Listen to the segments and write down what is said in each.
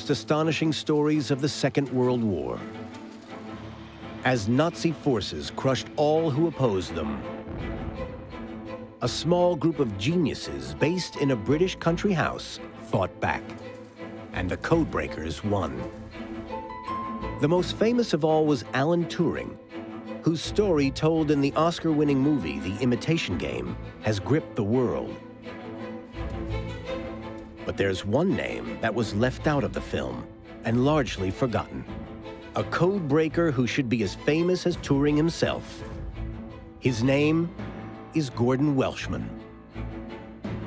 most astonishing stories of the Second World War. As Nazi forces crushed all who opposed them, a small group of geniuses based in a British country house fought back, and the Codebreakers won. The most famous of all was Άλαν Τούρινγκ, whose story, told in the Oscar-winning movie The Imitation Game, has gripped the world. But there's one name that was left out of the film and largely forgotten. A code breaker who should be as famous as Turing himself. His name is Γκόρντον Γουέλτσμαν.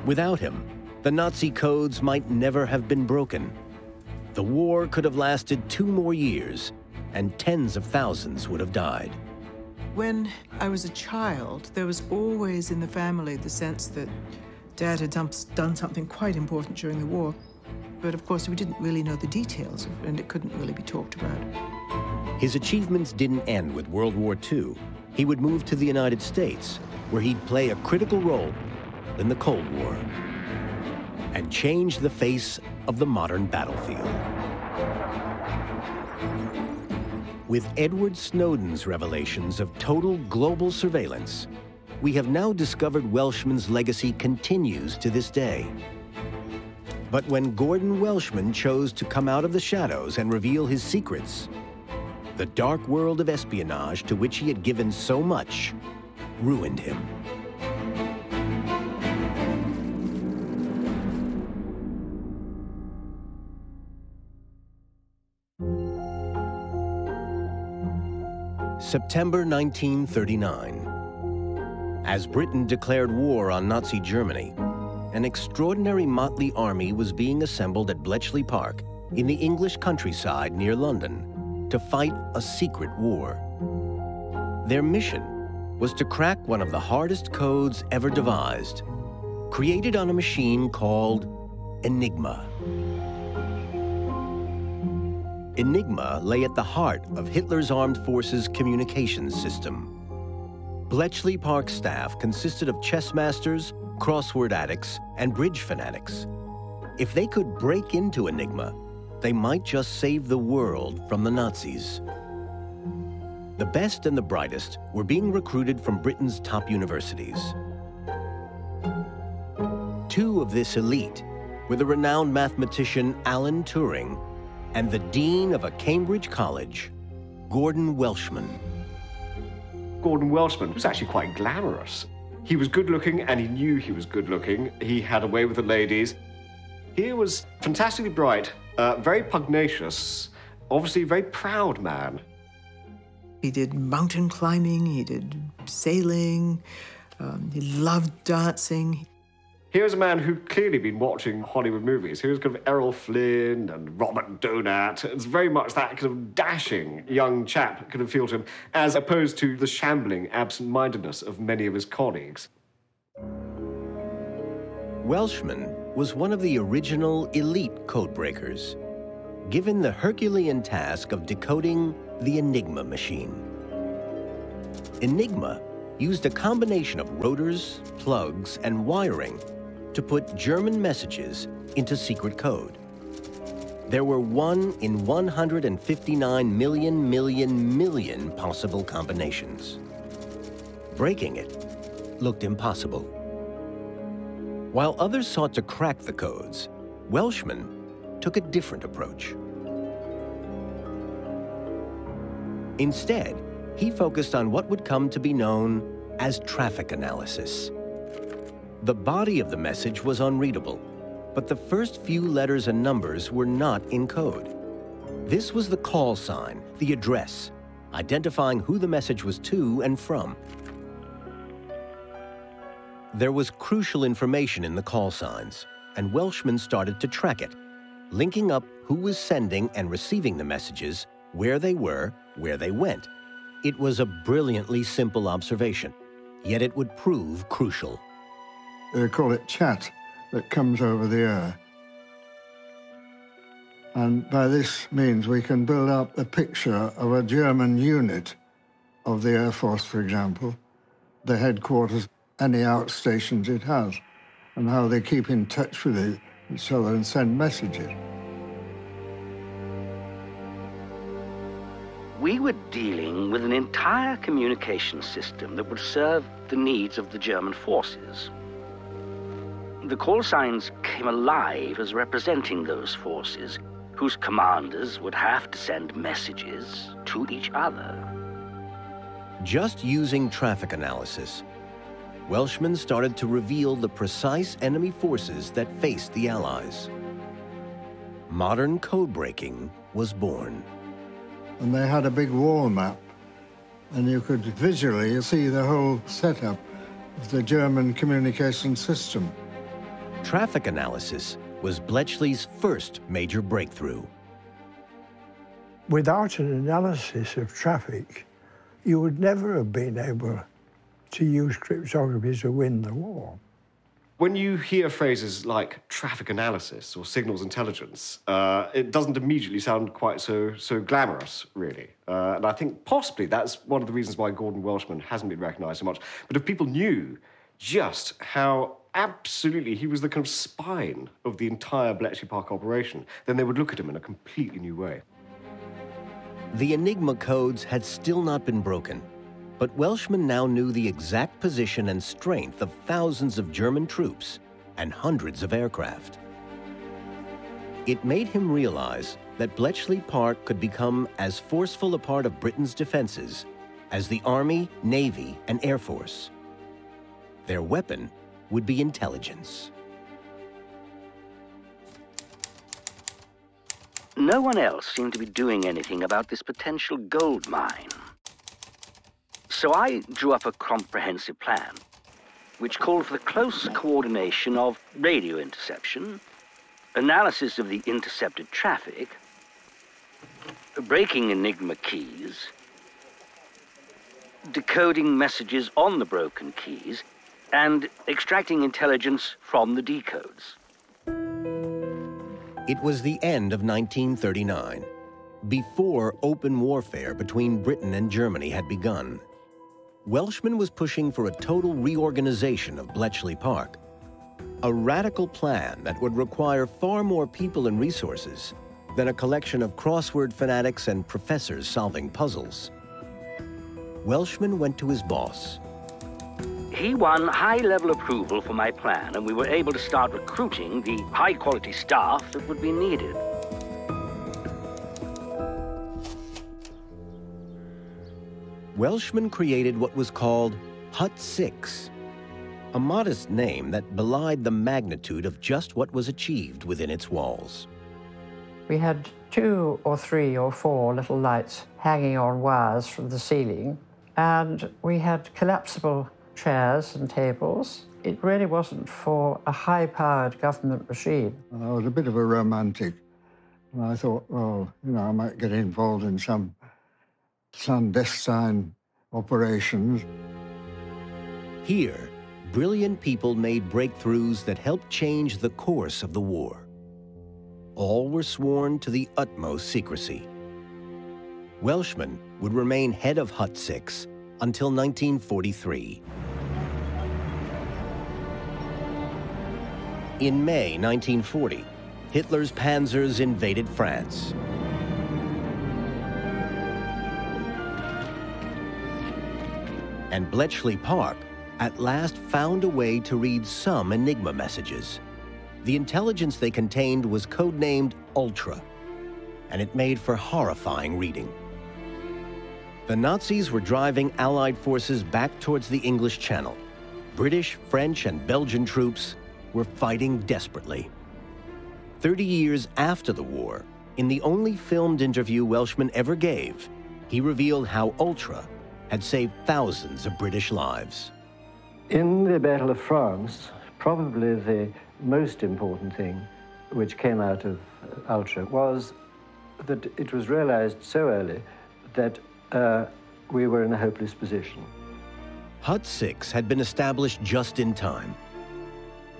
Without him, the Nazi codes might never have been broken. The war could have lasted 2 more years, and tens of thousands would have died. When I was a child, there was always in the family the sense that Dad had done something quite important during the war. But of course, we didn't really know the details, and it couldn't really be talked about. His achievements didn't end with World War II. He would move to the United States, where he'd play a critical role in the Cold War and change the face of the modern battlefield. With Edward Snowden's revelations of total global surveillance, we have now discovered Welshman's legacy continues to this day. But when Γκόρντον Γουέλτσμαν chose to come out of the shadows and reveal his secrets, the dark world of espionage to which he had given so much ruined him. September 1939. As Britain declared war on Nazi Germany, an extraordinary motley army was being assembled at Bletchley Park in the English countryside near London to fight a secret war. Their mission was to crack one of the hardest codes ever devised, created on a machine called Enigma. Enigma lay at the heart of Hitler's armed forces communications system. Bletchley Park staff consisted of chess masters, crossword addicts, and bridge fanatics. If they could break into Enigma, they might just save the world from the Nazis. The best and the brightest were being recruited from Britain's top universities. 2 of this elite were the renowned mathematician Άλαν Τούρινγκ and the dean of a Cambridge college, Γκόρντον Γουέλτσμαν. Γκόρντον Γουέλτσμαν was actually quite glamorous. He was good-looking, and he knew he was good-looking. He had a way with the ladies. He was fantastically bright, very pugnacious, obviously a very proud man. He did mountain climbing, he did sailing, he loved dancing. Here's a man who'd clearly been watching Hollywood movies. He was kind of Errol Flynn and Robert Donat. It's very much that kind of dashing young chap could appeal to him, as opposed to the shambling absent-mindedness of many of his colleagues. Welshman was one of the original elite codebreakers, given the Herculean task of decoding the Enigma machine. Enigma used a combination of rotors, plugs, and wiring to put German messages into secret code. There were 1 in 159 million possible combinations. Breaking it looked impossible. While others sought to crack the codes, Welshman took a different approach. Instead, he focused on what would come to be known as traffic analysis. The body of the message was unreadable, but the first few letters and numbers were not in code. This was the call sign, the address, identifying who the message was to and from. There was crucial information in the call signs, and Welshman started to track it, linking up who was sending and receiving the messages, where they were, where they went. It was a brilliantly simple observation, yet it would prove crucial. They call it chat that comes over the air. And by this means, we can build up a picture of a German unit of the Air Force, for example, the headquarters, any outstations it has, and how they keep in touch with each other and send messages. We were dealing with an entire communication system that would serve the needs of the German forces. The call signs came alive as representing those forces, whose commanders would have to send messages to each other. Just using traffic analysis, Welshman started to reveal the precise enemy forces that faced the Allies. Modern code breaking was born. And they had a big wall map, and you could visually see the whole setup of the German communication system. Traffic analysis was Bletchley's first major breakthrough. Without an analysis of traffic, you would never have been able to use cryptography to win the war. When you hear phrases like traffic analysis or signals intelligence, it doesn't immediately sound quite so glamorous, really. And I think possibly that's one of the reasons why Ggόρντον Γουέλτσμαν hasn't been recognized so much. But if people knew just how absolutely he was the kind of spine of the entire Bletchley Park operation, then they would look at him in a completely new way. The Enigma codes had still not been broken, but Welshman now knew the exact position and strength of thousands of German troops and hundreds of aircraft. It made him realize that Bletchley Park could become as forceful a part of Britain's defenses as the Army, Navy, and Air Force. Their weapon would be intelligence. No one else seemed to be doing anything about this potential gold mine. So I drew up a comprehensive plan, which called for the close coordination of radio interception, analysis of the intercepted traffic, breaking Enigma keys, decoding messages on the broken keys, and extracting intelligence from the decodes. It was the end of 1939, before open warfare between Britain and Germany had begun. Welshman was pushing for a total reorganization of Bletchley Park, a radical plan that would require far more people and resources than a collection of crossword fanatics and professors solving puzzles. Welshman went to his boss. He won high-level approval for my plan, and we were able to start recruiting the high-quality staff that would be needed. Welshman created what was called Hut 6, a modest name that belied the magnitude of just what was achieved within its walls. We had 2 or 3 or 4 little lights hanging on wires from the ceiling, and we had collapsible chairs and tables. It really wasn't for a high-powered government machine. I was a bit of a romantic, and I thought, well, you know, I might get involved in some clandestine operations. Here, brilliant people made breakthroughs that helped change the course of the war. All were sworn to the utmost secrecy. Welshman would remain head of Hut 6 until 1943. In May 1940, Hitler's panzers invaded France. And Bletchley Park at last found a way to read some Enigma messages. The intelligence they contained was codenamed Ultra, and it made for horrifying reading. The Nazis were driving Allied forces back towards the English Channel. British, French, and Belgian troops were fighting desperately. 30 years after the war, in the only filmed interview Welshman ever gave, he revealed how Ultra had saved thousands of British lives. In the Battle of France, probably the most important thing which came out of Ultra was that it was realized so early that we were in a hopeless position. Hut 6 had been established just in time.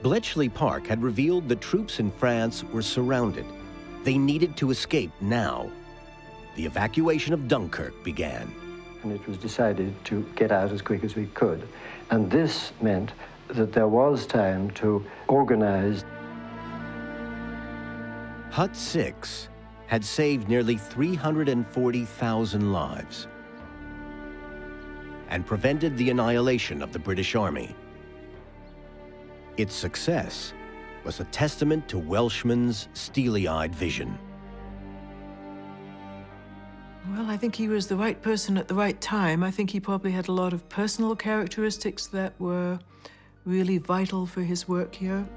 Bletchley Park had revealed the troops in France were surrounded. They needed to escape now. The evacuation of Dunkirk began. And it was decided to get out as quick as we could. And this meant that there was time to organize. Hut 6 had saved nearly 340,000 lives and prevented the annihilation of the British Army. Its success was a testament to Welshman's steely-eyed vision. Well, I think he was the right person at the right time. I think he probably had a lot of personal characteristics that were really vital for his work here.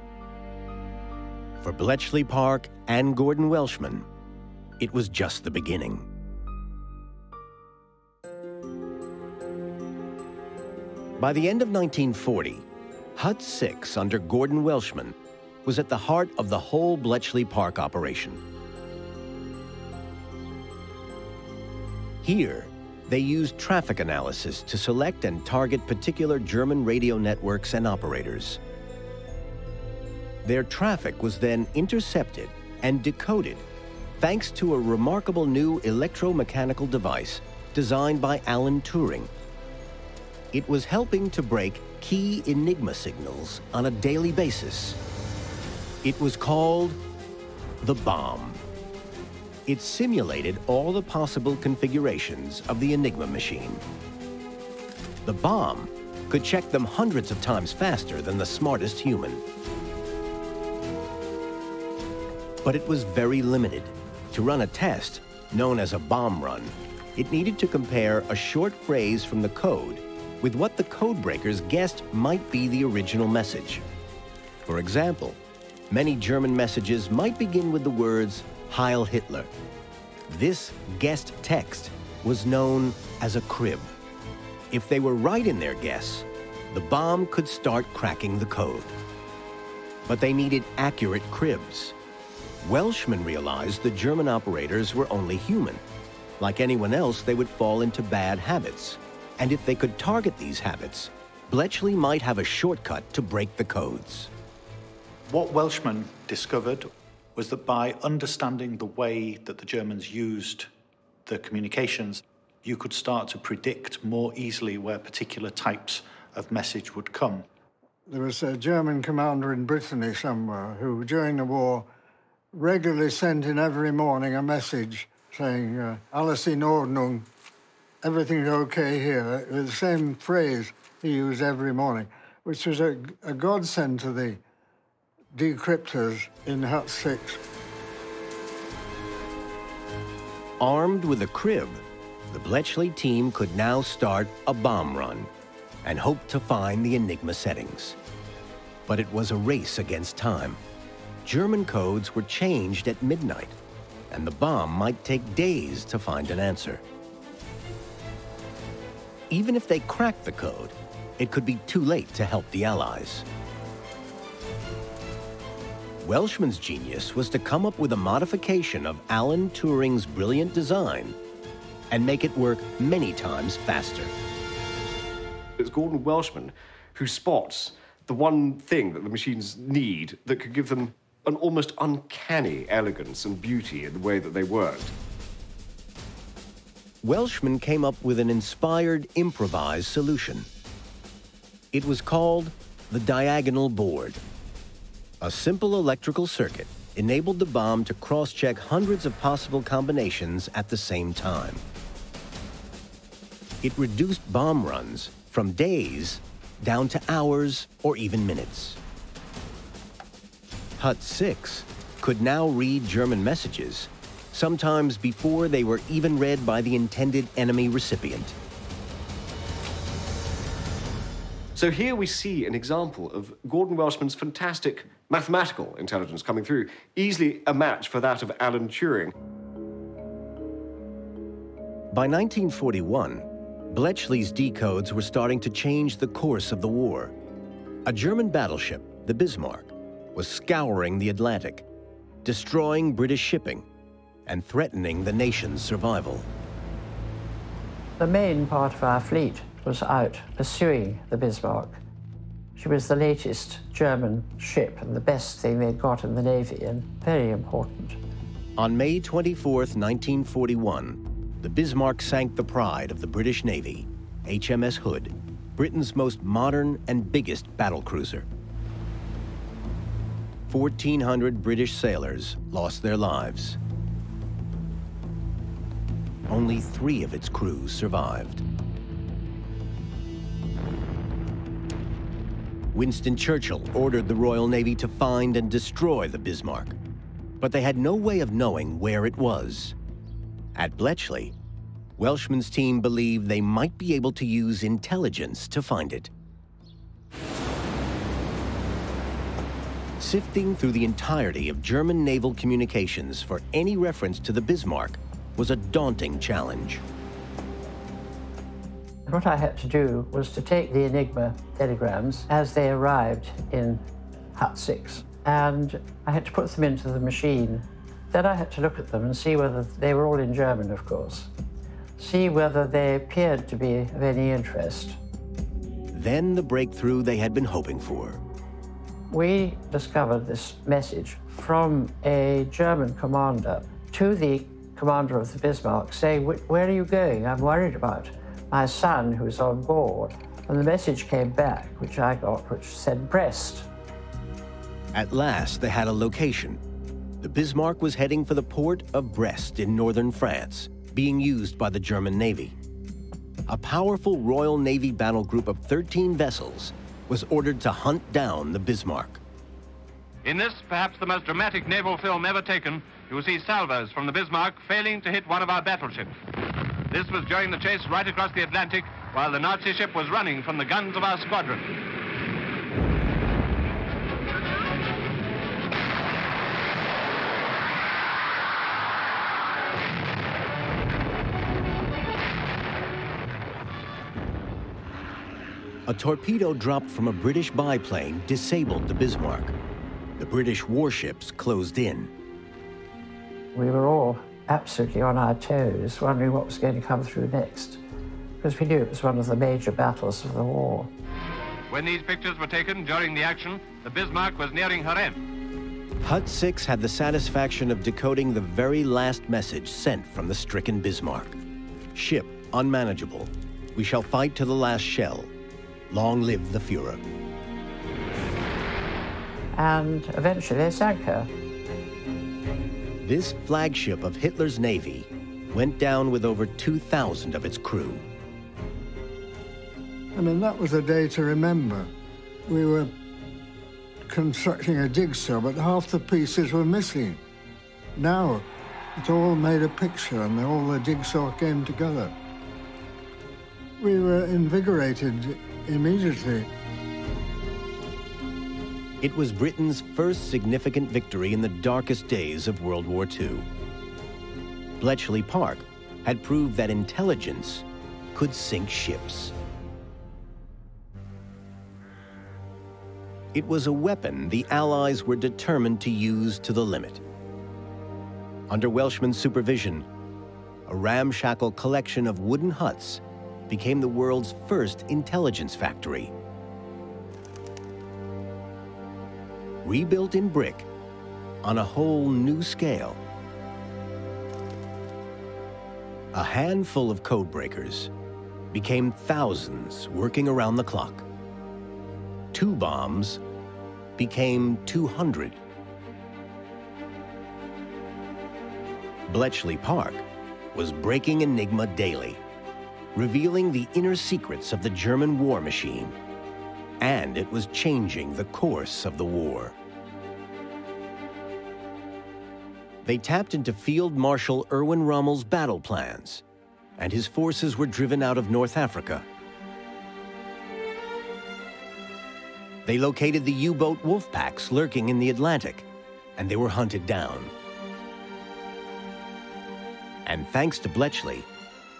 For Bletchley Park and Ggόρντον Γουέλτσμαν, it was just the beginning. By the end of 1940, Hut 6 under Ggόρντον Γουέλτσμαν was at the heart of the whole Bletchley Park operation. Here, they used traffic analysis to select and target particular German radio networks and operators. Their traffic was then intercepted and decoded thanks to a remarkable new electromechanical device designed by Άλαν Τούρινγκ. It was helping to break key Enigma signals on a daily basis. It was called the bomb. It simulated all the possible configurations of the Enigma machine. The bomb could check them hundreds of times faster than the smartest human. But it was very limited. To run a test, known as a bomb run, it needed to compare a short phrase from the code with what the codebreakers guessed might be the original message. For example, many German messages might begin with the words Heil Hitler. This guessed text was known as a crib. If they were right in their guess, the bomb could start cracking the code. But they needed accurate cribs. Welshman realized the German operators were only human. Like anyone else, they would fall into bad habits. And if they could target these habits, Bletchley might have a shortcut to break the codes. What Welshman discovered was that by understanding the way that the Germans used the communications, you could start to predict more easily where particular types of message would come. There was a German commander in Brittany somewhere who, during the war, regularly sent in every morning a message saying, Alles in Ordnung, everything's okay here, with the same phrase he used every morning, which was a godsend to the decryptors in Hut 6. Armed with a crib, the Bletchley team could now start a bomb run and hope to find the Enigma settings. But it was a race against time. German codes were changed at midnight, and the bomb might take days to find an answer. Even if they cracked the code, it could be too late to help the Allies. Welshman's genius was to come up with a modification of Άλαν Turing's brilliant design and make it work many times faster. It's Ggόρντον Γουέλτσμαν who spots the one thing that the machines need that could give them an almost uncanny elegance and beauty in the way that they worked. Welshman came up with an inspired, improvised solution. It was called the diagonal board. A simple electrical circuit enabled the bomb to cross-check hundreds of possible combinations at the same time. It reduced bomb runs from days down to hours or even minutes. Hut 6 could now read German messages, sometimes before they were even read by the intended enemy recipient. So here we see an example of Ggόρντον Γουέλτσμαν's fantastic mathematical intelligence coming through, easily a match for that of Άλαν Τούρινγκ. By 1941, Bletchley's decodes were starting to change the course of the war. A German battleship, the Bismarck, was scouring the Atlantic, destroying British shipping, and threatening the nation's survival. The main part of our fleet was out pursuing the Bismarck. She was the latest German ship and the best thing they'd got in the Navy, and very important. On May 24th, 1941, the Bismarck sank the pride of the British Navy, HMS Hood, Britain's most modern and biggest battlecruiser. 1,400 British sailors lost their lives. only 3 of its crews survived. Winston Churchill ordered the Royal Navy to find and destroy the Bismarck, but they had no way of knowing where it was. At Bletchley, Welshman's team believed they might be able to use intelligence to find it. Sifting through the entirety of German naval communications for any reference to the Bismarck was a daunting challenge. What I had to do was to take the Enigma telegrams as they arrived in Hut 6, and I had to put them into the machine. Then I had to look at them and see whether they were all in German, of course, see whether they appeared to be of any interest. Then the breakthrough they had been hoping for. We discovered this message from a German commander to the commander of the Bismarck saying, "Where are you going? I'm worried about my son who's on board." And the message came back, which I got, which said Brest. At last, they had a location. The Bismarck was heading for the port of Brest in northern France, being used by the German Navy. A powerful Royal Navy battle group of 13 vessels was ordered to hunt down the Bismarck. In this, perhaps the most dramatic naval film ever taken, you will see salvos from the Bismarck failing to hit one of our battleships. This was during the chase right across the Atlantic, while the Nazi ship was running from the guns of our squadron. A torpedo dropped from a British biplane disabled the Bismarck. The British warships closed in. We were all absolutely on our toes, wondering what was going to come through next, because we knew it was one of the major battles of the war. When these pictures were taken during the action, the Bismarck was nearing her end. Hut 6 had the satisfaction of decoding the very last message sent from the stricken Bismarck. Ship unmanageable. We shall fight to the last shell. Long live the Führer. And eventually they sank her. This flagship of Hitler's Navy went down with over 2,000 of its crew. I mean, that was a day to remember. We were constructing a jigsaw, but half the pieces were missing. Now, it all made a picture and all the jigsaw came together. We were invigorated immediately. It was Britain's first significant victory in the darkest days of World War II. Bletchley Park had proved that intelligence could sink ships. It was a weapon the Allies were determined to use to the limit. Under Welshman's supervision, a ramshackle collection of wooden huts became the world's first intelligence factory. Rebuilt in brick on a whole new scale. A handful of codebreakers became thousands working around the clock. 2 bombs became 200. Bletchley Park was breaking Enigma daily, revealing the inner secrets of the German war machine, and it was changing the course of the war. They tapped into Field Marshal Erwin Rommel's battle plans, and his forces were driven out of North Africa. They located the U-boat wolf packs lurking in the Atlantic, and they were hunted down. And thanks to Bletchley,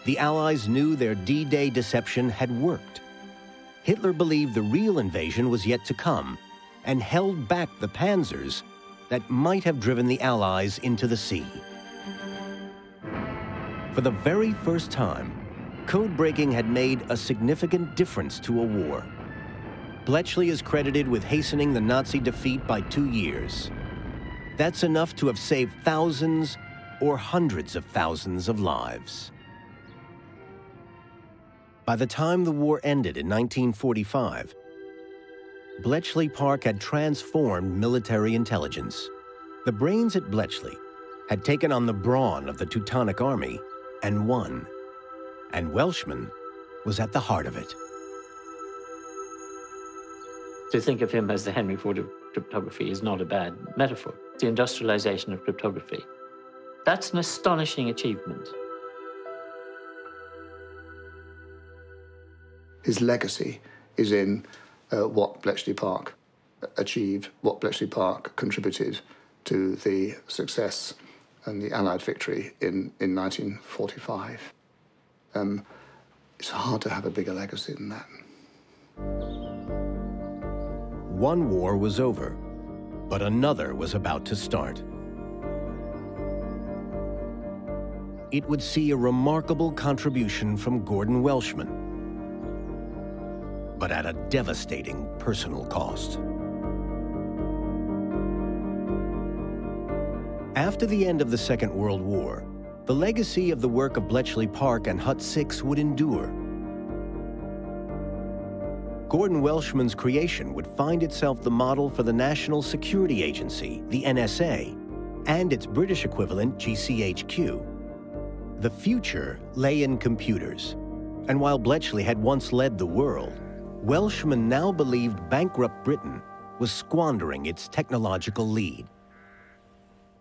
the Allies knew their D-Day deception had worked. Hitler believed the real invasion was yet to come, and held back the panzers that might have driven the Allies into the sea. For the very first time, code breaking had made a significant difference to a war. Bletchley is credited with hastening the Nazi defeat by 2 years. That's enough to have saved thousands or hundreds of thousands of lives. By the time the war ended in 1945, Bletchley Park had transformed military intelligence. The brains at Bletchley had taken on the brawn of the Teutonic Army and won. And Welshman was at the heart of it. To think of him as the Henry Ford of cryptography is not a bad metaphor. The industrialization of cryptography. That's an astonishing achievement. His legacy is in what Bletchley Park achieved, what Bletchley Park contributed to the success and the Allied victory in 1945. It's hard to have a bigger legacy than that. One war was over, but another was about to start. It would see a remarkable contribution from Ggόρντον Γουέλτσμαν, but at a devastating personal cost. After the end of the Second World War, the legacy of the work of Bletchley Park and Hut 6 would endure. Ggόρντον Γουέλτσμαν's creation would find itself the model for the National Security Agency, the NSA, and its British equivalent, GCHQ. The future lay in computers, and while Bletchley had once led the world, Welshman now believed bankrupt Britain was squandering its technological lead.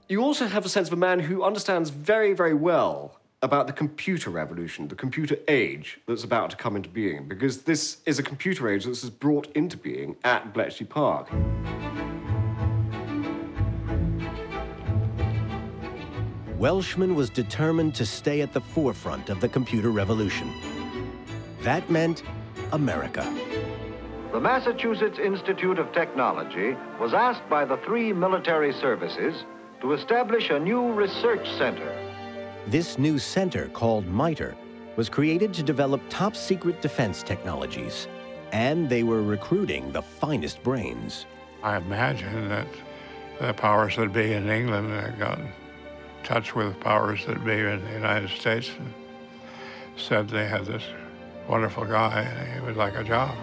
You also have a sense of a man who understands very, very well about the computer revolution, the computer age that's about to come into being, because this is a computer age that's brought into being at Bletchley Park. Welshman was determined to stay at the forefront of the computer revolution. That meant America. The Massachusetts Institute of Technology was asked by the 3 military services to establish a new research center. This new center, called MITRE, was created to develop top-secret defense technologies, and they were recruiting the finest brains. I imagine that the powers that be in England got in touch with powers that be in the United States and said they had this wonderful guy and he would like a job.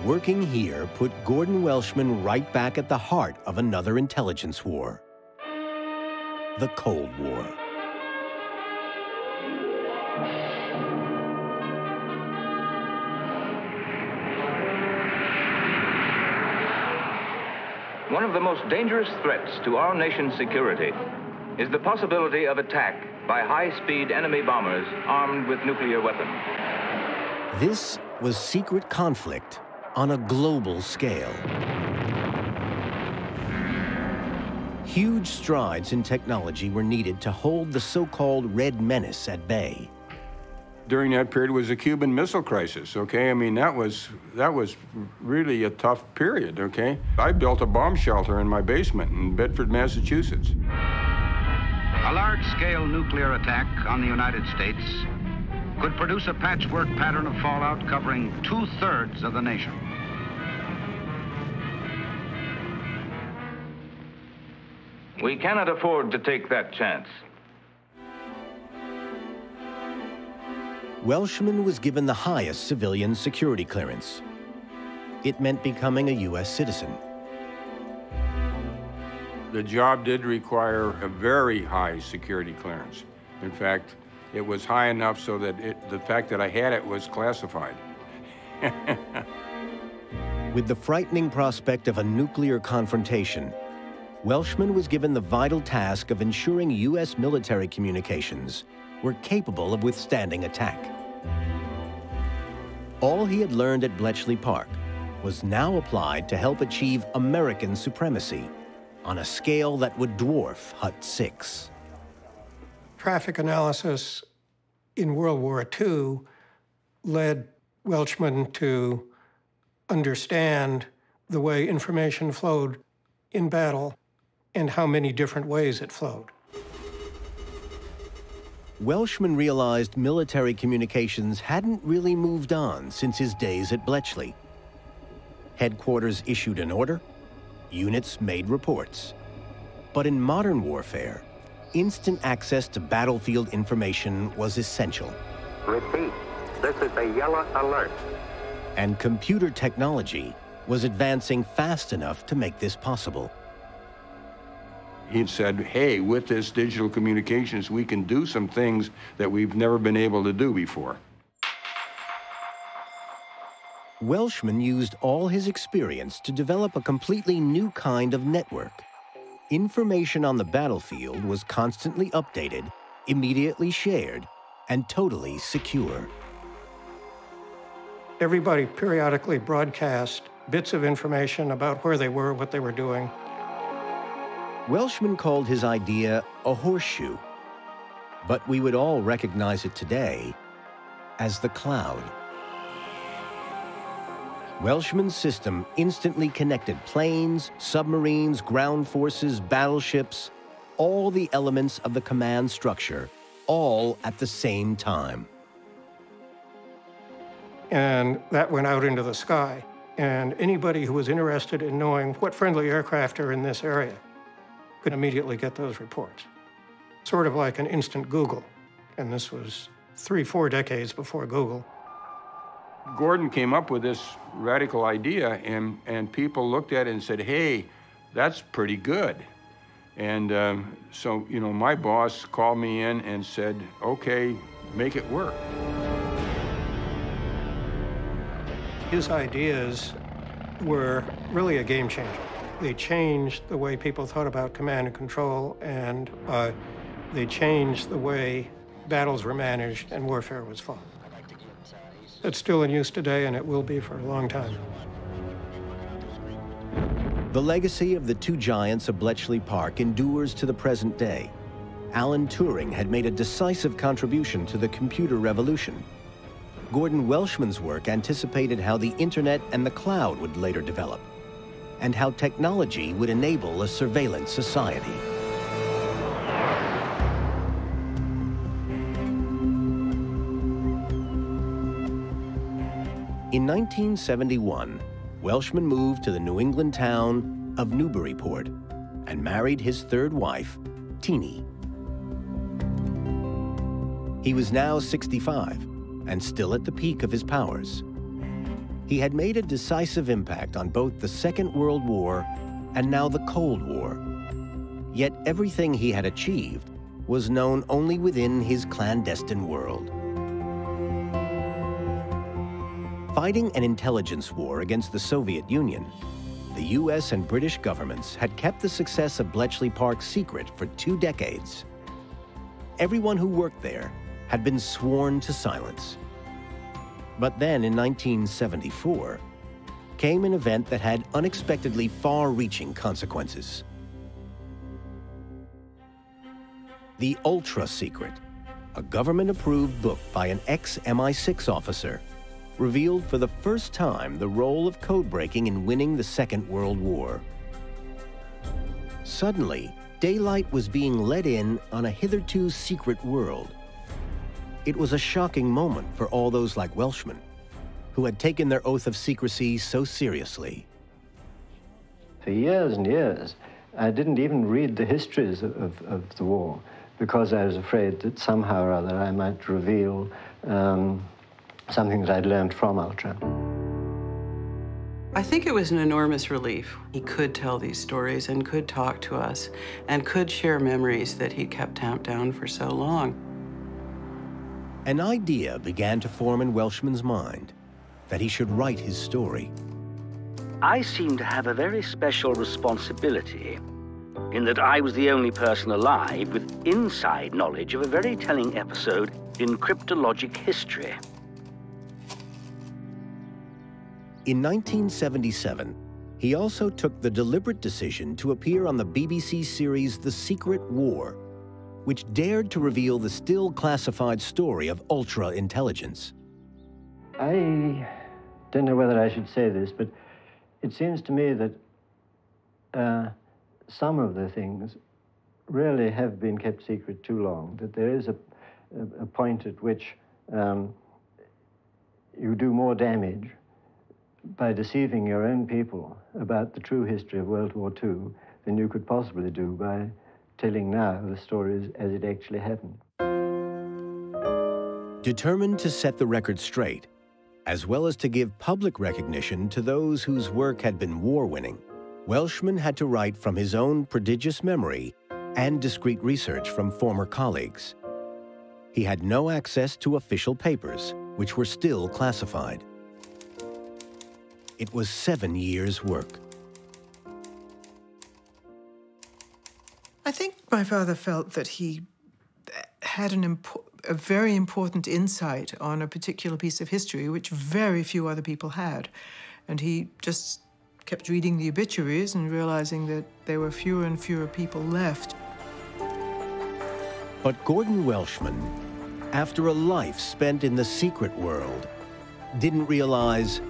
Working here put Ggόρντον Γουέλτσμαν right back at the heart of another intelligence war, the Cold War. One of the most dangerous threats to our nation's security is the possibility of attack by high-speed enemy bombers armed with nuclear weapons. This was secret conflict on a global scale. Huge strides in technology were needed to hold the so-called Red Menace at bay. During that period was the Cuban Missile Crisis, okay? I mean, that was really a tough period, okay? I built a bomb shelter in my basement in Bedford, Massachusetts. A large-scale nuclear attack on the United States could produce a patchwork pattern of fallout covering 2/3 of the nation. We cannot afford to take that chance. Welshman was given the highest civilian security clearance. It meant becoming a U.S. citizen. The job did require a very high security clearance. In fact, it was high enough so that the fact that I had it was classified. With the frightening prospect of a nuclear confrontation, Welshman was given the vital task of ensuring U.S. military communications were capable of withstanding attack. All he had learned at Bletchley Park was now applied to help achieve American supremacy on a scale that would dwarf Hut 6. Traffic analysis in World War II led Welshman to understand the way information flowed in battle and how many different ways it flowed. Welshman realized military communications hadn't really moved on since his days at Bletchley. Headquarters issued an order, units made reports. But in modern warfare, instant access to battlefield information was essential. Repeat, this is a yellow alert. And computer technology was advancing fast enough to make this possible. He said, hey, with this digital communications, we can do some things that we've never been able to do before. Welshman used all his experience to develop a completely new kind of network. Information on the battlefield was constantly updated, immediately shared, and totally secure. Everybody periodically broadcast bits of information about where they were, what they were doing. Welshman called his idea a horseshoe, but we would all recognize it today as the cloud. Welshman's system instantly connected planes, submarines, ground forces, battleships, all the elements of the command structure, all at the same time. And that went out into the sky. And anybody who was interested in knowing what friendly aircraft are in this area could immediately get those reports. Sort of like an instant Google. And this was 3-4 decades before Google. Gordon came up with this radical idea, and people looked at it and said, hey, that's pretty good. And so, you know, my boss called me in and said, okay, make it work. His ideas were really a game changer. They changed the way people thought about command and control, and they changed the way battles were managed and warfare was fought. It's still in use today, and it will be for a long time. The legacy of the two giants of Bletchley Park endures to the present day. Άλαν Τούρινγκ had made a decisive contribution to the computer revolution. Gordon Welshman's work anticipated how the internet and the cloud would later develop, and how technology would enable a surveillance society. In 1971, Welshman moved to the New England town of Newburyport and married his third wife, Teenie. He was now 65 and still at the peak of his powers. He had made a decisive impact on both the Second World War and now the Cold War. Yet everything he had achieved was known only within his clandestine world. Fighting an intelligence war against the Soviet Union, the US and British governments had kept the success of Bletchley Park secret for 2 decades. Everyone who worked there had been sworn to silence. But then in 1974, came an event that had unexpectedly far-reaching consequences. The Ultra Secret, a government-approved book by an ex-MI6 officer, revealed for the first time the role of code-breaking in winning the Second World War. Suddenly, daylight was being let in on a hitherto secret world. It was a shocking moment for all those like Welshman, who had taken their oath of secrecy so seriously. For years and years, I didn't even read the histories of the war, because I was afraid that somehow or other I might reveal something that I'd learned from Ultra. I think it was an enormous relief. He could tell these stories and could talk to us and could share memories that he kept tamped down for so long. An idea began to form in Welshman's mind that he should write his story. I seem to have a very special responsibility in that I was the only person alive with inside knowledge of a very telling episode in cryptologic history. In 1977, he also took the deliberate decision to appear on the BBC series The Secret War, which dared to reveal the still classified story of ultra-intelligence. I don't know whether I should say this, but it seems to me that some of the things really have been kept secret too long, that there is a point at which you do more damage by deceiving your own people about the true history of World War II than you could possibly do by telling now the stories as it actually happened. Determined to set the record straight, as well as to give public recognition to those whose work had been war-winning, Welshman had to write from his own prodigious memory and discreet research from former colleagues. He had no access to official papers, which were still classified. It was 7 years' work. I think my father felt that he had a very important insight on a particular piece of history, which very few other people had. And he just kept reading the obituaries and realizing that there were fewer and fewer people left. But Ggόρντον Welshman, after a life spent in the secret world, didn't realize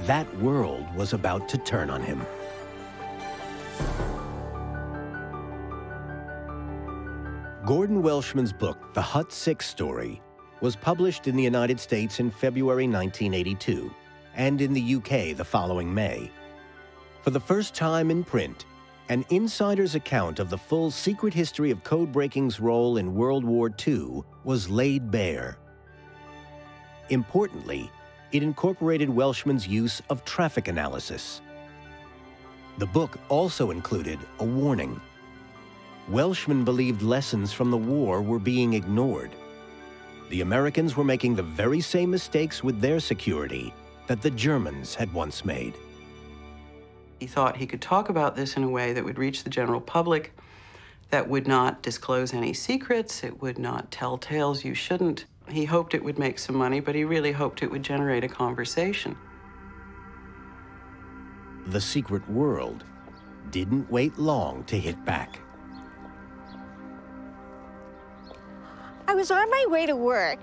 that world was about to turn on him. Ggόρντον Welshman's book, The Hut 6 Story, was published in the United States in February 1982 and in the UK the following May. For the first time in print, an insider's account of the full secret history of code-breaking's role in World War II was laid bare. Importantly, it incorporated Welshman's use of traffic analysis. The book also included a warning. Welshman believed lessons from the war were being ignored. The Americans were making the very same mistakes with their security that the Germans had once made. He thought he could talk about this in a way that would reach the general public, that would not disclose any secrets, it would not tell tales you shouldn't. He hoped it would make some money, but he really hoped it would generate a conversation. The secret world didn't wait long to hit back. I was on my way to work,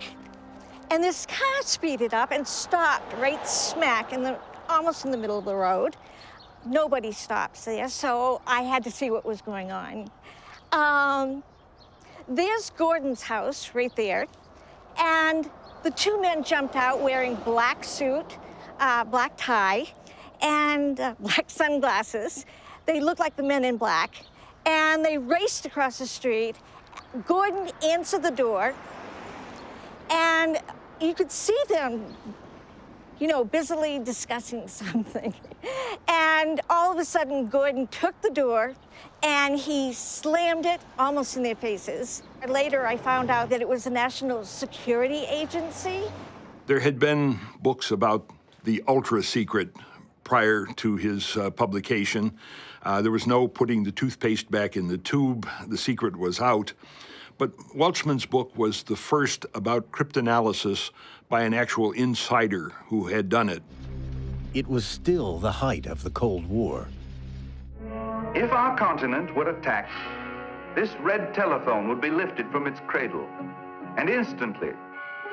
and this car speeded up and stopped right smack almost in the middle of the road. Nobody stops there, so I had to see what was going on. There's Ggόρντon's house right there, and the two men jumped out wearing black suit, black tie, and black sunglasses. They looked like the men in black, and they raced across the street. Ggόρντon answered the door, and you could see them, you know, busily discussing something. And all of a sudden, Ggόρντon took the door, and he slammed it almost in their faces. Later, I found out that it was a national security agency. There had been books about the ultra-secret prior to his publication. There was no putting the toothpaste back in the tube. The secret was out. But Welshman's book was the first about cryptanalysis by an actual insider who had done it. It was still the height of the Cold War. If our continent were attacked, this red telephone would be lifted from its cradle, and instantly,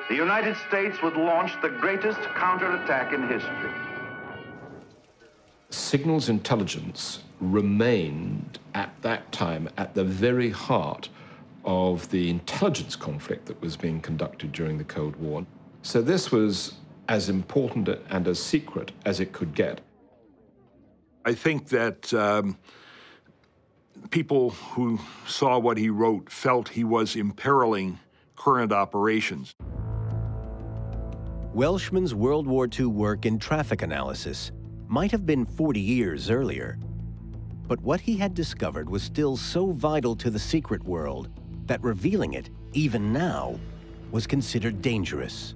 the United States would launch the greatest counterattack in history. Signals intelligence remained at that time at the very heart of the intelligence conflict that was being conducted during the Cold War. So this was as important and as secret as it could get. I think that people who saw what he wrote felt he was imperiling current operations. Welshman's World War II work in traffic analysis might have been 40 years earlier, but what he had discovered was still so vital to the secret world that revealing it, even now, was considered dangerous.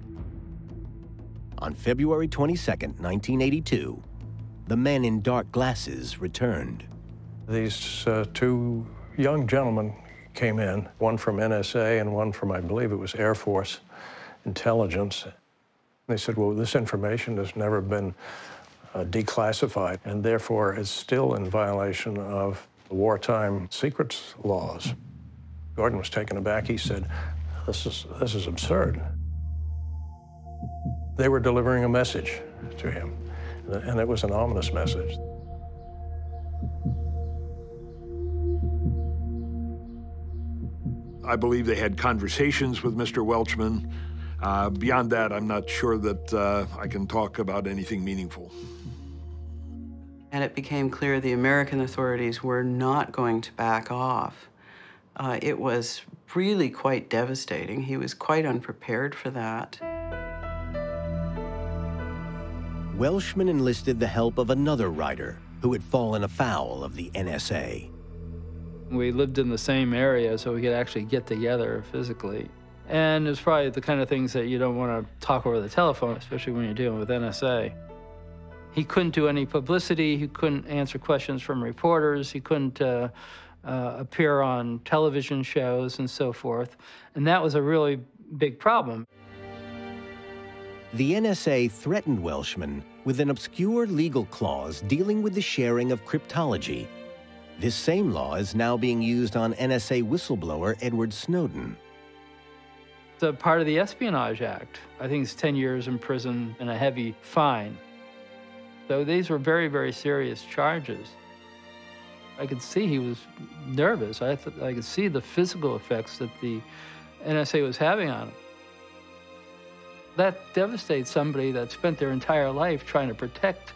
On February 22nd, 1982, the men in dark glasses returned. These two young gentlemen came in, one from NSA and one from, I believe it was Air Force Intelligence. They said, well, this information has never been declassified, and therefore is still in violation of the wartime secrets laws. Ggόρντon was taken aback. He said, this is absurd. They were delivering a message to him, and it was an ominous message. I believe they had conversations with Mr. Welshman. Beyond that, I'm not sure that I can talk about anything meaningful. And it became clear the American authorities were not going to back off. It was really quite devastating. He was quite unprepared for that. Welshman enlisted the help of another writer, who had fallen afoul of the NSA. We lived in the same area, so we could actually get together physically. And it's probably the kind of things that you don't want to talk over the telephone, especially when you're dealing with NSA. He couldn't do any publicity. He couldn't answer questions from reporters. He couldn't appear on television shows and so forth. And that was a really big problem. The NSA threatened Welshman with an obscure legal clause dealing with the sharing of cryptology. This same law is now being used on NSA whistleblower Edward Snowden. It's a part of the Espionage Act. I think it's 10 years in prison and a heavy fine. So these were very, very serious charges. I could see he was nervous. I could see the physical effects that the NSA was having on him. That devastates somebody that spent their entire life trying to protect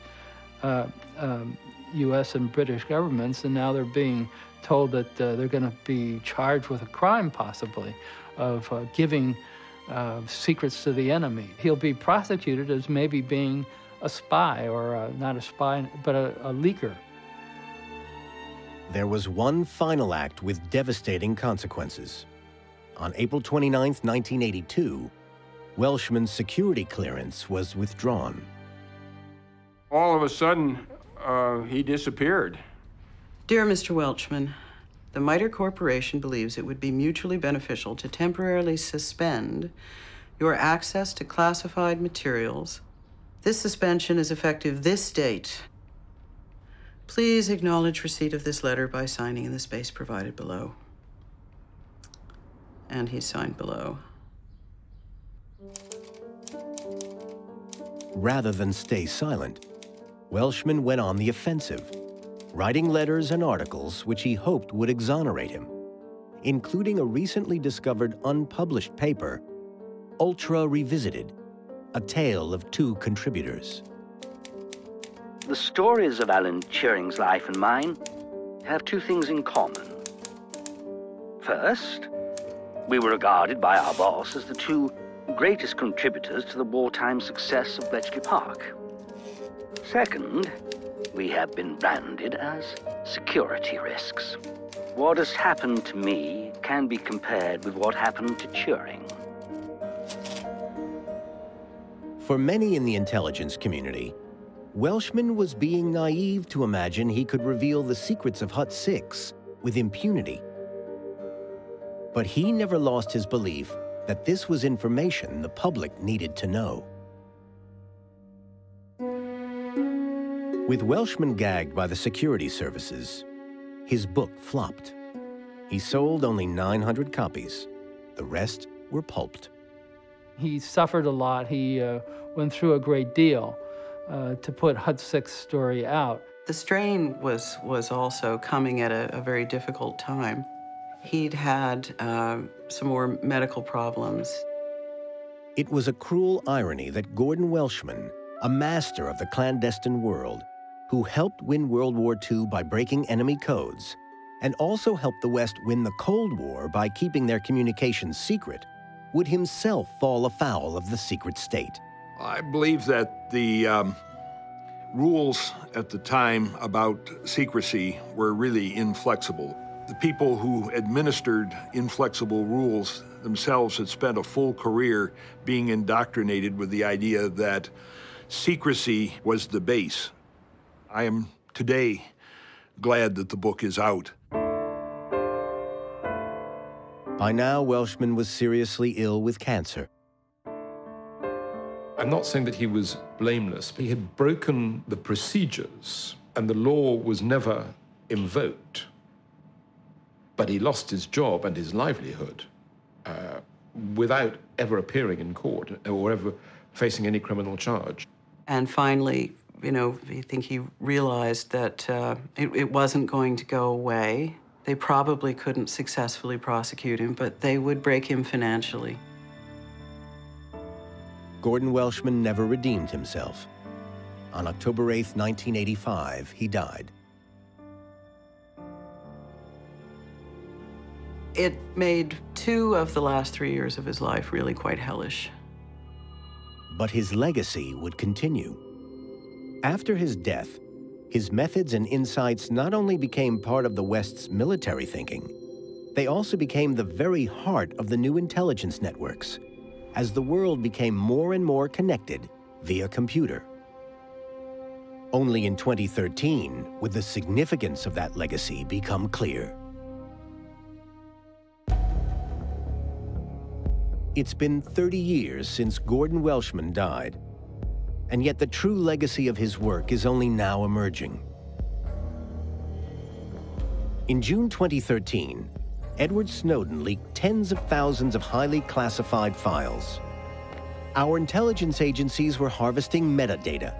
U.S. and British governments, and now they're being told that they're going to be charged with a crime, possibly, of giving secrets to the enemy. He'll be prosecuted as maybe being a spy, or not a spy, but a leaker. There was one final act with devastating consequences. On April 29, 1982, Welshman's security clearance was withdrawn. All of a sudden, he disappeared. Dear Mr. Welshman, the MITRE Corporation believes it would be mutually beneficial to temporarily suspend your access to classified materials. This suspension is effective this date. Please acknowledge receipt of this letter by signing in the space provided below. And he signed below. Rather than stay silent, Welshman went on the offensive, writing letters and articles which he hoped would exonerate him, including a recently discovered unpublished paper, Ultra Revisited, a tale of two contributors. The stories of Alan Turing's life and mine have two things in common. First, we were regarded by our boss as the two greatest contributors to the wartime success of Bletchley Park. Second, we have been branded as security risks. What has happened to me can be compared with what happened to Turing. For many in the intelligence community, Welshman was being naive to imagine he could reveal the secrets of Hut 6 with impunity. But he never lost his belief that this was information the public needed to know. With Welshman gagged by the security services, his book flopped. He sold only 900 copies. The rest were pulped. He suffered a lot. He went through a great deal to put Hut 6 story out. The strain was also coming at a very difficult time. He'd had some more medical problems. It was a cruel irony that Ggordon Welshman, a master of the clandestine world, who helped win World War II by breaking enemy codes, and also helped the West win the Cold War by keeping their communications secret, would himself fall afoul of the secret state. I believe that the rules at the time about secrecy were really inflexible. The people who administered inflexible rules themselves had spent a full career being indoctrinated with the idea that secrecy was the base. I am today glad that the book is out. By now, Welshman was seriously ill with cancer. I'm not saying that he was blameless. He had broken the procedures, and the law was never invoked. But he lost his job and his livelihood without ever appearing in court or ever facing any criminal charge. And finally, you know, I think he realized that it wasn't going to go away. They probably couldn't successfully prosecute him, but they would break him financially. Ggordon Welshman never redeemed himself. On October 8, 1985, he died. It made 2 of the last 3 years of his life really quite hellish. But his legacy would continue. After his death, His methods and insights not only became part of the West's military thinking, they also became the very heart of the new intelligence networks, as the world became more and more connected via computer. Only in 2013 would the significance of that legacy become clear. It's been 30 years since Ggόρντον Γουέλτσμαν died, and yet the true legacy of his work is only now emerging. In June 2013, Edward Snowden leaked tens of thousands of highly classified files. Our intelligence agencies were harvesting metadata,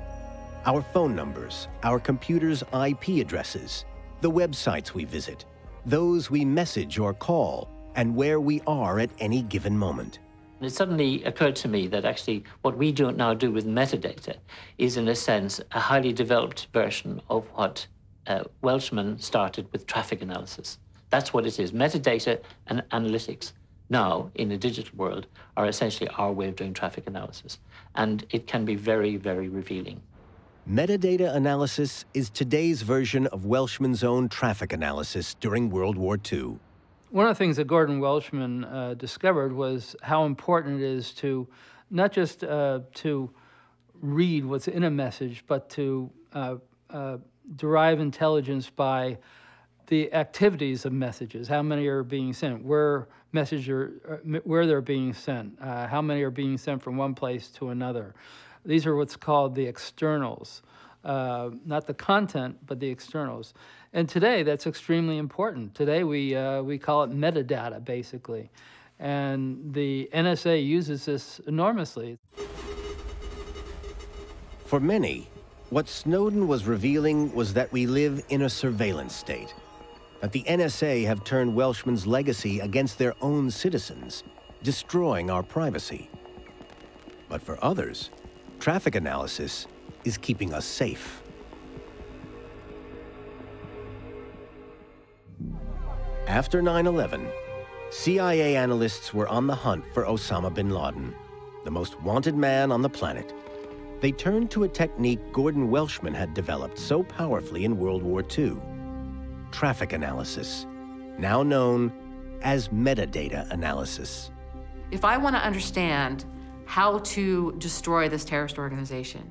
our phone numbers, our computers' IP addresses, the websites we visit, those we message or call, and where we are at any given moment. It suddenly occurred to me that actually what we now do with metadata is, in a sense, a highly developed version of what Welshman started with traffic analysis. That's what it is. Metadata and analytics now, in the digital world, are essentially our way of doing traffic analysis. And it can be very, very revealing. Metadata analysis is today's version of Welshman's own traffic analysis during World War II. One of the things that Ggόρντον Γουέλτσμαν discovered was how important it is to not just to read what's in a message, but to derive intelligence by the activities of messages. How many are being sent? Where they're being sent? How many are being sent from one place to another? These are what's called the externals, not the content, but the externals. And today, that's extremely important. Today, we call it metadata, basically. And the NSA uses this enormously. For many, what Snowden was revealing was that we live in a surveillance state, that the NSA have turned Welshman's legacy against their own citizens, destroying our privacy. But for others, traffic analysis is keeping us safe. After 9/11, CIA analysts were on the hunt for Osama bin Laden, the most wanted man on the planet. They turned to a technique Ggόρντον Γουέλτσμαν had developed so powerfully in World War II, traffic analysis, now known as metadata analysis. If I want to understand how to destroy this terrorist organization,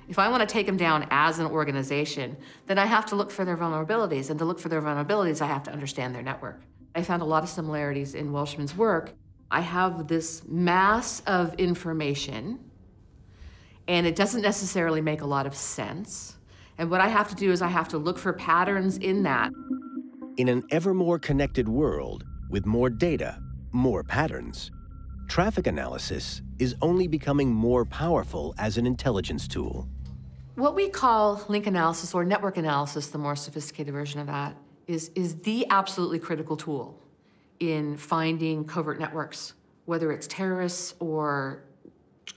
if I want to take them down as an organization, then I have to look for their vulnerabilities. And to look for their vulnerabilities, I have to understand their network. I found a lot of similarities in Welshman's work. I have this mass of information, and it doesn't necessarily make a lot of sense. And what I have to do is I have to look for patterns in that. In an ever more connected world, with more data, more patterns, traffic analysis is only becoming more powerful as an intelligence tool. What we call link analysis or network analysis, the more sophisticated version of that, is the absolutely critical tool in finding covert networks, whether it's terrorists or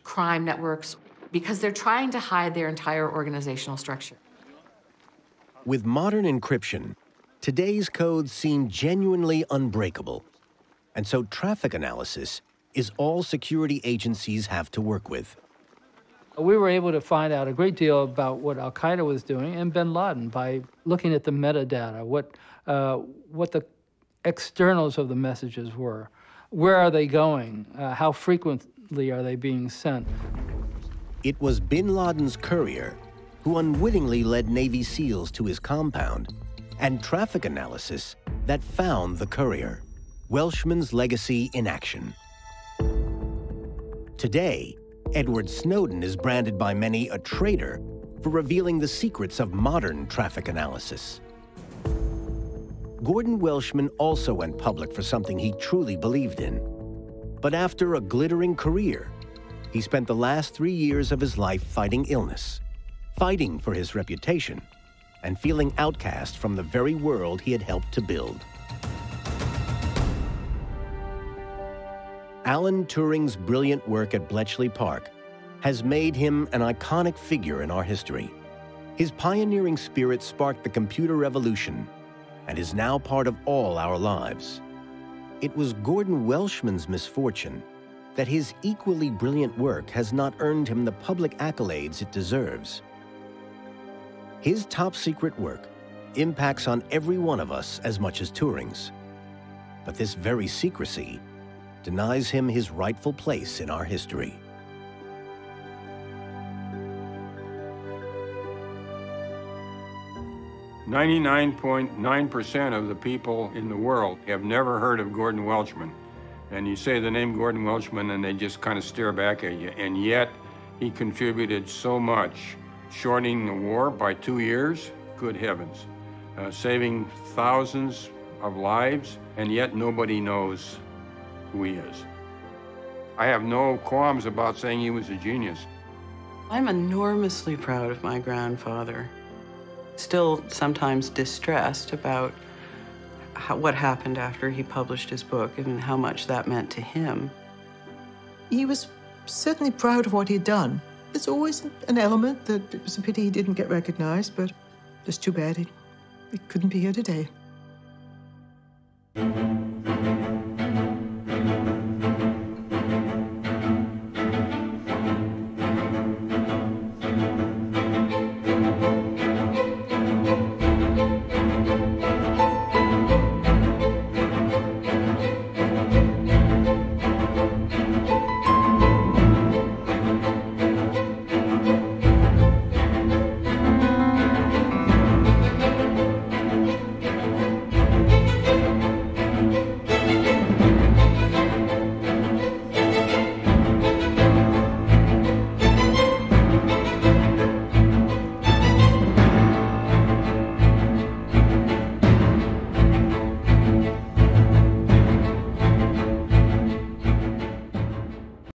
crime networks, because they're trying to hide their entire organizational structure. With modern encryption, today's codes seem genuinely unbreakable. And so traffic analysis is all security agencies have to work with. We were able to find out a great deal about what Al-Qaeda was doing and bin Laden by looking at the metadata, what the externals of the messages were. Where are they going? How frequently are they being sent? It was bin Laden's courier who unwittingly led Navy SEALs to his compound, and traffic analysis that found the courier, Welshman's legacy in action. Today, Edward Snowden is branded by many a traitor for revealing the secrets of modern traffic analysis. Ggόρντον Γουέλτσμαν also went public for something he truly believed in. But after a glittering career, he spent the last 3 years of his life fighting illness, fighting for his reputation, and feeling outcast from the very world he had helped to build. Άλαν Tooring's brilliant work at Bletchley Park has made him an iconic figure in our history. His pioneering spirit sparked the computer revolution and is now part of all our lives. It was Ggόρντον Γουέλτσμαν's misfortune that his equally brilliant work has not earned him the public accolades it deserves. His top-secret work impacts on every one of us as much as Turing's. But this very secrecy denies him his rightful place in our history. "99.9% of the people in the world have never heard of Ggordon Welchman. And you say the name Ggordon Welchman and they just kind of stare back at you. And yet he contributed so much, shortening the war by 2 years, good heavens, saving thousands of lives, and yet nobody knows who he is. I have no qualms about saying he was a genius. I'm enormously proud of my grandfather. Still sometimes distressed about what happened after he published his book and how much that meant to him. He was certainly proud of what he'd done. There's always an element that it was a pity he didn't get recognized, but just too bad he couldn't be here today.